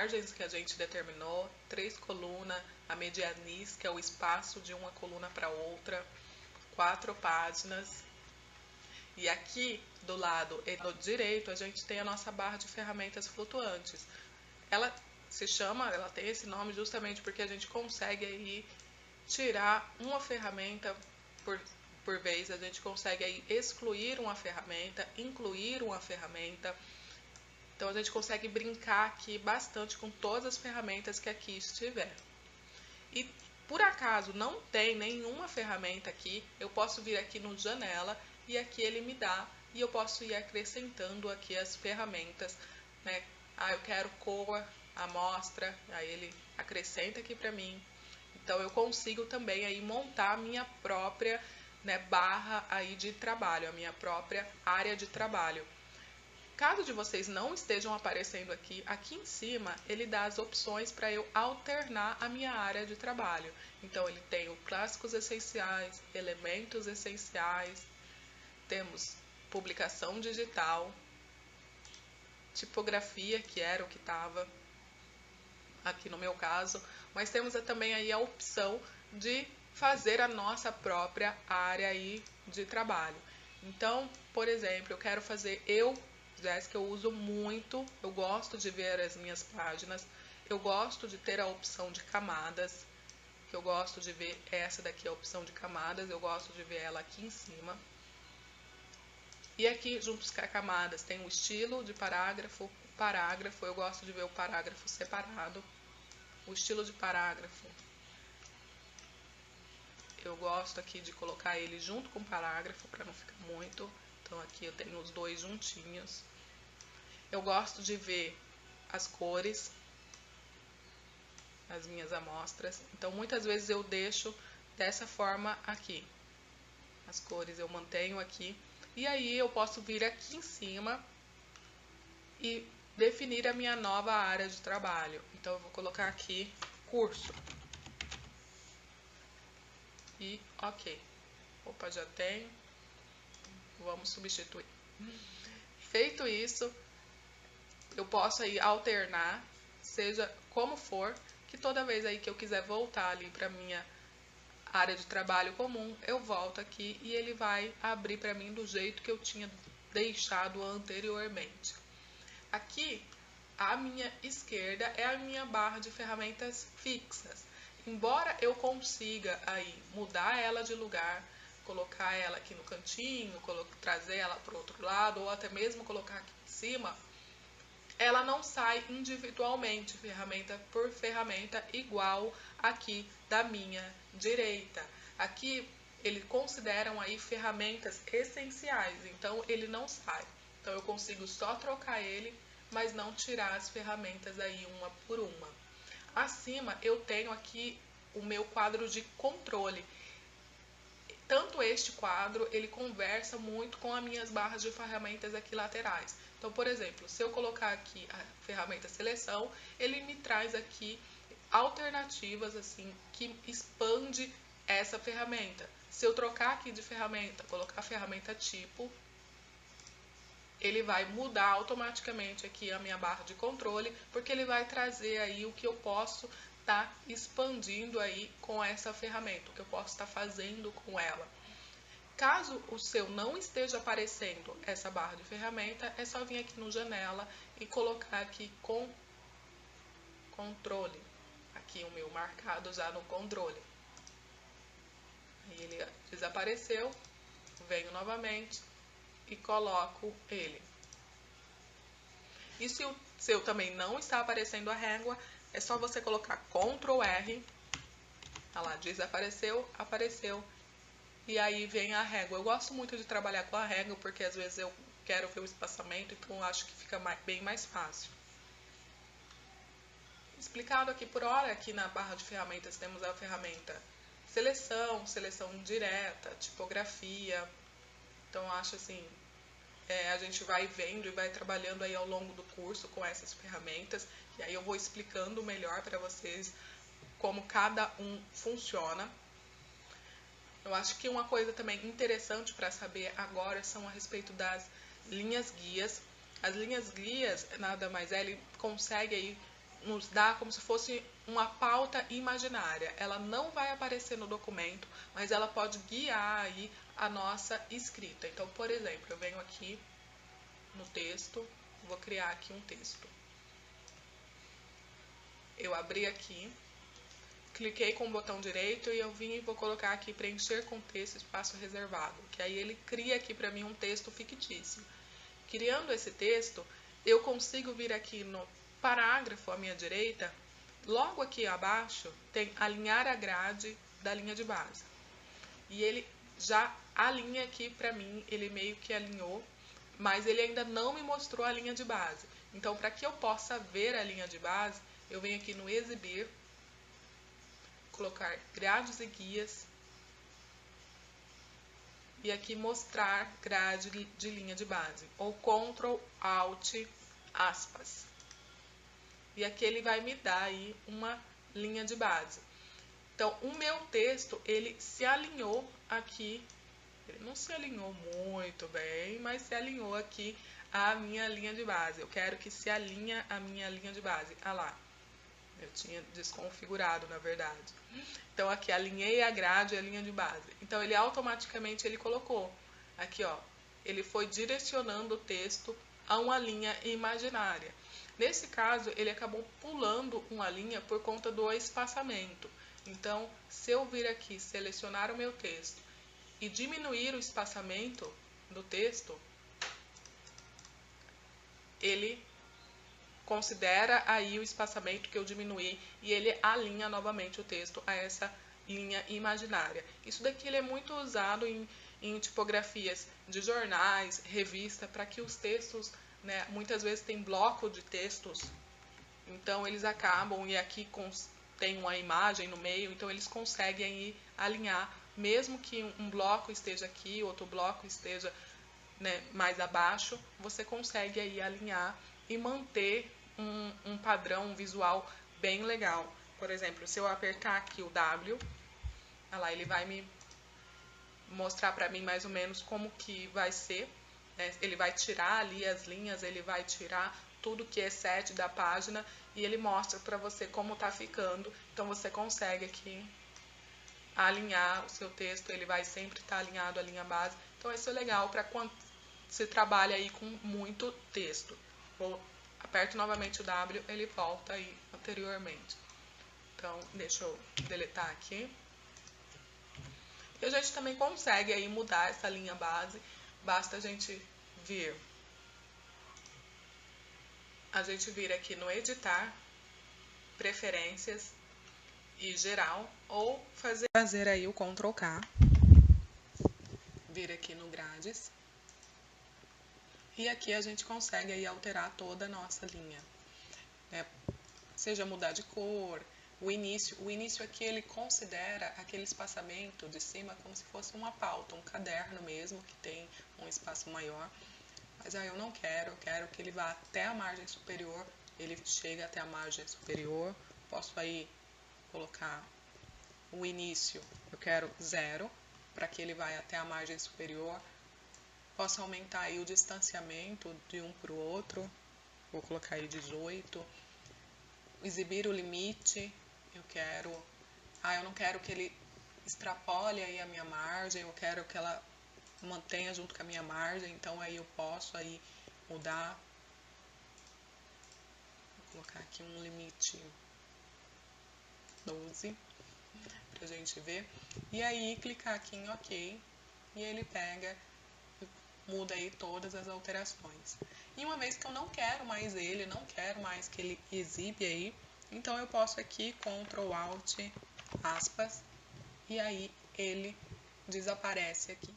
margens que a gente determinou, 3 colunas, a medianis, que é o espaço de uma coluna para outra, 4 páginas. E aqui do lado direito a gente tem a nossa barra de ferramentas flutuantes. Ela ela tem esse nome justamente porque a gente consegue aí tirar uma ferramenta por vez, a gente consegue aí excluir uma ferramenta, incluir uma ferramenta. Então a gente consegue brincar aqui bastante com todas as ferramentas que aqui estiver. E por acaso não tem nenhuma ferramenta aqui, eu posso vir aqui no janela e aqui ele me dá, e eu posso ir acrescentando aqui as ferramentas, né? Eu quero cor, amostra, aí ele acrescenta aqui para mim. Então eu consigo também aí montar a minha própria, né, barra aí de trabalho, a minha própria área de trabalho. Caso de vocês não estejam aparecendo aqui, aqui em cima ele dá as opções para eu alternar a minha área de trabalho. Então ele tem o clássicos essenciais, elementos essenciais, temos publicação digital, tipografia, que era o que estava aqui no meu caso, mas temos também aí a opção de fazer a nossa própria área aí de trabalho. Então, por exemplo, eu quero fazer, Jéssica, eu uso muito, eu gosto de ver as minhas páginas, eu gosto de ter a opção de camadas, que eu gosto de ver essa daqui, a opção de camadas, eu gosto de ver ela aqui em cima. E aqui, junto com as camadas, tem o estilo de parágrafo, eu gosto de ver o parágrafo separado. O estilo de parágrafo, eu gosto aqui de colocar ele junto com o parágrafo, para não ficar muito. Então aqui eu tenho os dois juntinhos. Eu gosto de ver as cores, as minhas amostras. Então muitas vezes eu deixo dessa forma aqui. As cores eu mantenho aqui. E aí eu posso vir aqui em cima e definir a minha nova área de trabalho. Então eu vou colocar aqui curso. E ok. Opa, já tenho. Vamos substituir. Feito isso, eu posso aí alternar, seja como for, que toda vez aí que eu quiser voltar ali para minha área de trabalho comum, eu volto aqui e ele vai abrir para mim do jeito que eu tinha deixado anteriormente. Aqui, à minha esquerda é a minha barra de ferramentas fixas. Embora eu consiga aí mudar ela de lugar, colocar ela aqui no cantinho, trazer ela para o outro lado, ou até mesmo colocar aqui em cima, ela não sai individualmente, ferramenta por ferramenta, igual aqui da minha direita. Aqui eles consideram aí ferramentas essenciais, então ele não sai. Então eu consigo só trocar ele, mas não tirar as ferramentas aí uma por uma. Acima eu tenho aqui o meu quadro de controle. Tanto este quadro, ele conversa muito com as minhas barras de ferramentas aqui laterais. Então, por exemplo, se eu colocar aqui a ferramenta seleção, ele me traz aqui alternativas assim que expande essa ferramenta. Se eu trocar aqui de ferramenta, colocar a ferramenta tipo, ele vai mudar automaticamente aqui a minha barra de controle, porque ele vai trazer aí o que eu posso estar expandindo aí com essa ferramenta, o que eu posso estar fazendo com ela. Caso o seu não esteja aparecendo essa barra de ferramenta, é só vir aqui no janela e colocar aqui com controle. Aqui o meu marcado já no controle. Aí ele desapareceu, venho novamente e coloco ele. E se o seu também não está aparecendo a régua, é só você colocar Ctrl R. Olha lá, desapareceu, apareceu. E aí vem a régua. Eu gosto muito de trabalhar com a régua, porque às vezes eu quero ver o espaçamento, então eu acho que fica bem mais fácil. Explicado aqui por hora, aqui na barra de ferramentas temos a ferramenta seleção, seleção indireta, tipografia. Então acho assim, a gente vai vendo e vai trabalhando aí ao longo do curso com essas ferramentas, e aí eu vou explicando melhor para vocês como cada um funciona. Eu acho que uma coisa também interessante para saber agora são a respeito das linhas guias. As linhas guias, nada mais ele consegue aí nos dá como se fosse uma pauta imaginária. Ela não vai aparecer no documento, mas ela pode guiar aí a nossa escrita. Então, por exemplo, eu venho aqui no texto, vou criar aqui um texto. Eu abri aqui, cliquei com o botão direito e eu vim e vou colocar aqui preencher contexto, espaço reservado, que aí ele cria aqui para mim um texto fictício. Criando esse texto, eu consigo vir aqui no parágrafo à minha direita, logo aqui abaixo tem alinhar a grade da linha de base. E ele já alinha aqui para mim, ele meio que alinhou, mas ele ainda não me mostrou a linha de base. Então, para que eu possa ver a linha de base, eu venho aqui no exibir, colocar grades e guias, e aqui mostrar grade de linha de base, ou Ctrl Alt aspas. E aqui ele vai me dar aí uma linha de base. Então, o meu texto, ele se alinhou aqui, ele não se alinhou muito bem, mas se alinhou aqui a minha linha de base. Eu quero que se alinhe a minha linha de base. Ah lá, eu tinha desconfigurado, na verdade. Então, aqui, alinhei a grade e a linha de base. Então, ele automaticamente ele colocou. Aqui, ó, ele foi direcionando o texto a uma linha imaginária. Nesse caso, ele acabou pulando uma linha por conta do espaçamento. Então, se eu vir aqui, selecionar o meu texto e diminuir o espaçamento do texto, ele considera aí o espaçamento que eu diminuí e ele alinha novamente o texto a essa linha imaginária. Isso daqui ele é muito usado em tipografias de jornais, revista, para que os textos, né, muitas vezes tem bloco de textos, então eles acabam, e aqui tem uma imagem no meio, então eles conseguem aí alinhar, mesmo que um bloco esteja aqui, outro bloco esteja, né, mais abaixo, você consegue aí alinhar e manter um padrão visual bem legal. Por exemplo, se eu apertar aqui o W, olha lá, ele vai me mostrar para mim mais ou menos como que vai ser, né? Ele vai tirar ali as linhas, ele vai tirar tudo que excede da página e ele mostra para você como tá ficando. Então você consegue aqui alinhar o seu texto, ele vai sempre estar alinhado à linha base. Então isso é legal para quando você trabalha aí com muito texto. Aperto novamente o W, ele volta aí anteriormente. Então, deixa eu deletar aqui. E a gente também consegue aí mudar essa linha base, basta a gente vir. A gente vir aqui no editar, preferências e geral, ou fazer aí o Ctrl K. Vir aqui no grades. E aqui a gente consegue aí alterar toda a nossa linha, né? Seja mudar de cor, o início aqui ele considera aquele espaçamento de cima como se fosse uma pauta, um caderno mesmo, que tem um espaço maior. Mas aí eu não quero, eu quero que ele vá até a margem superior, ele chega até a margem superior. Posso aí colocar o início, eu quero 0, para que ele vá até a margem superior. Posso aumentar aí o distanciamento de um para o outro, vou colocar aí 18. Exibir o limite, eu não quero que ele extrapole aí a minha margem, eu quero que ela mantenha junto com a minha margem, então aí eu posso aí mudar. Vou colocar aqui um limite 12, pra gente ver. E aí clicar aqui em OK, e ele pega, muda aí todas as alterações. E uma vez que eu não quero mais ele, não quero mais que ele exibe aí, então eu posso aqui Ctrl Alt aspas, e aí ele desaparece aqui.